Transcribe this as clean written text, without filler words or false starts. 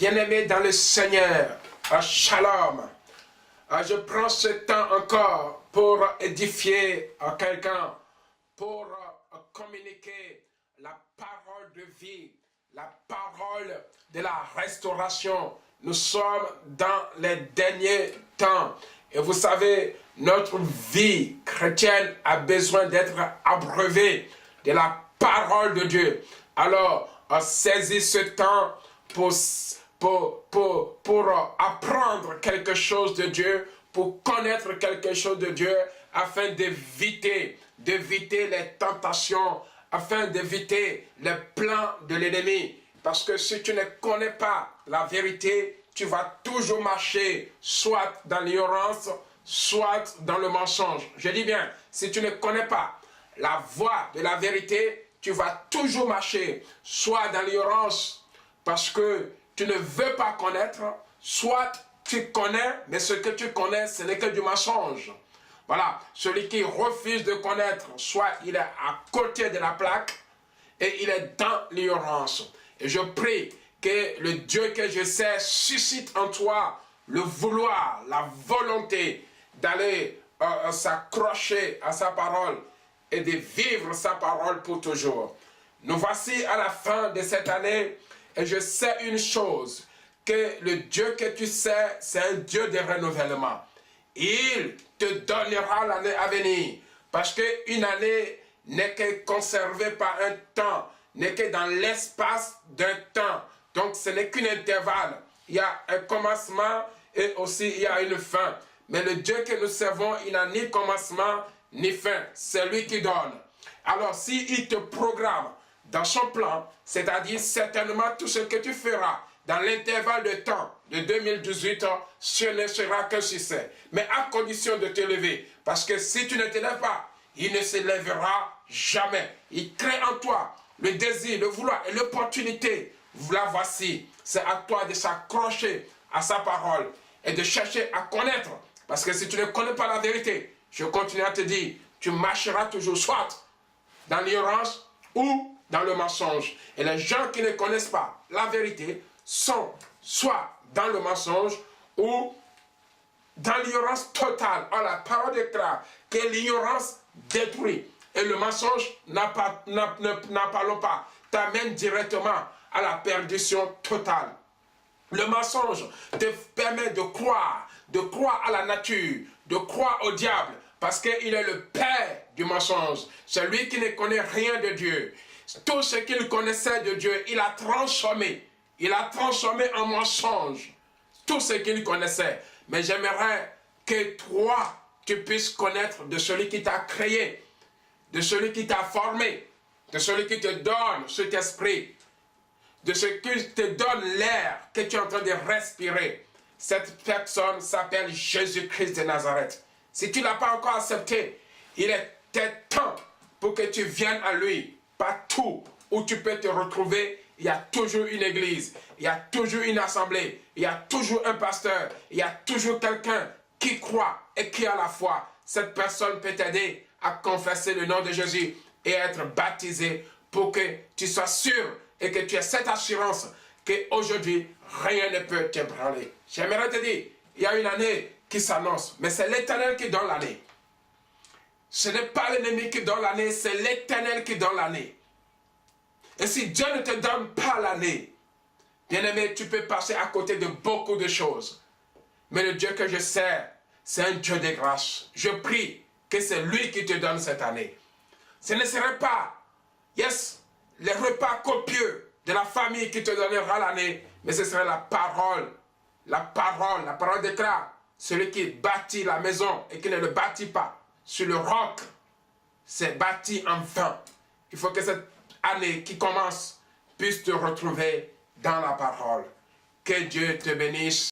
Bien-aimés dans le Seigneur, Shalom. Je prends ce temps encore pour édifier quelqu'un, pour communiquer la parole de vie, la parole de la restauration. Nous sommes dans les derniers temps. Et vous savez, notre vie chrétienne a besoin d'être abreuvée de la parole de Dieu. Alors, saisis ce temps pour apprendre quelque chose de Dieu, pour connaître quelque chose de Dieu, afin d'éviter les tentations, afin d'éviter les plans de l'ennemi. Parce que si tu ne connais pas la vérité, tu vas toujours marcher soit dans l'ignorance, soit dans le mensonge. Je dis bien, si tu ne connais pas la voie de la vérité, tu vas toujours marcher soit dans l'ignorance, parce que tu ne veux pas connaître, soit tu connais, mais ce que tu connais, ce n'est que du mensonge. Voilà, celui qui refuse de connaître, soit il est à côté de la plaque, et il est dans l'ignorance. Et je prie que le Dieu que je sais suscite en toi le vouloir, la volonté d'aller s'accrocher à sa parole et de vivre sa parole pour toujours. Nous voici à la fin de cette année et je sais une chose, que le Dieu que tu sais, c'est un Dieu de renouvellement. Il te donnera l'année à venir parce qu'une année n'est que conservée par un temps, n'est que dans l'espace d'un temps. Donc ce n'est qu'un intervalle. Il y a un commencement et aussi il y a une fin. Mais le Dieu que nous servons, il n'a ni commencement ni fin. C'est lui qui donne. Alors s'il te programme dans son plan, c'est-à-dire certainement tout ce que tu feras dans l'intervalle de temps de 2018, ce ne sera qu'un succès. Mais à condition de te lever. Parce que si tu ne te lèves pas, il ne se lèvera jamais. Il crée en toi le désir, le vouloir et l'opportunité. La voici. C'est à toi de s'accrocher à sa parole et de chercher à connaître. Parce que si tu ne connais pas la vérité, je continue à te dire, tu marcheras toujours soit dans l'ignorance ou dans le mensonge. Et les gens qui ne connaissent pas la vérité sont soit dans le mensonge ou dans l'ignorance totale. Or, la parole déclare que l'ignorance détruit. Et le mensonge, n'en parlons pas, t'amène directement à la perdition totale. Le mensonge te permet de croire à la nature, de croire au diable, parce qu'il est le père du mensonge. Celui qui ne connaît rien de Dieu. Tout ce qu'il connaissait de Dieu, il a transformé. Il a transformé en mensonge tout ce qu'il connaissait. Mais j'aimerais que toi, tu puisses connaître de celui qui t'a créé, de celui qui t'a formé, de celui qui te donne cet esprit, de ce qui te donne l'air que tu es en train de respirer. Cette personne s'appelle Jésus-Christ de Nazareth. Si tu ne l'as pas encore accepté, il est temps pour que tu viennes à lui. Partout où tu peux te retrouver, il y a toujours une église, il y a toujours une assemblée, il y a toujours un pasteur, il y a toujours quelqu'un qui croit et qui a la foi. Cette personne peut t'aider à confesser le nom de Jésus et être baptisé pour que tu sois sûr et que tu aies cette assurance qu'aujourd'hui, rien ne peut t'ébranler. J'aimerais te dire, il y a une année qui s'annonce, mais c'est l'Éternel qui donne l'année. Ce n'est pas l'ennemi qui donne l'année, c'est l'Éternel qui donne l'année. Et si Dieu ne te donne pas l'année, bien-aimé, tu peux passer à côté de beaucoup de choses. Mais le Dieu que je sers, c'est un Dieu de grâce. Je prie que c'est lui qui te donne cette année. Ce ne serait pas, les repas copieux de la famille qui te donnera l'année, mais ce serait la parole. La parole déclare, celui qui bâtit la maison et qui ne le bâtit pas sur le roc, c'est bâti en vain. Il faut que cette année qui commence puisse te retrouver dans la parole. Que Dieu te bénisse.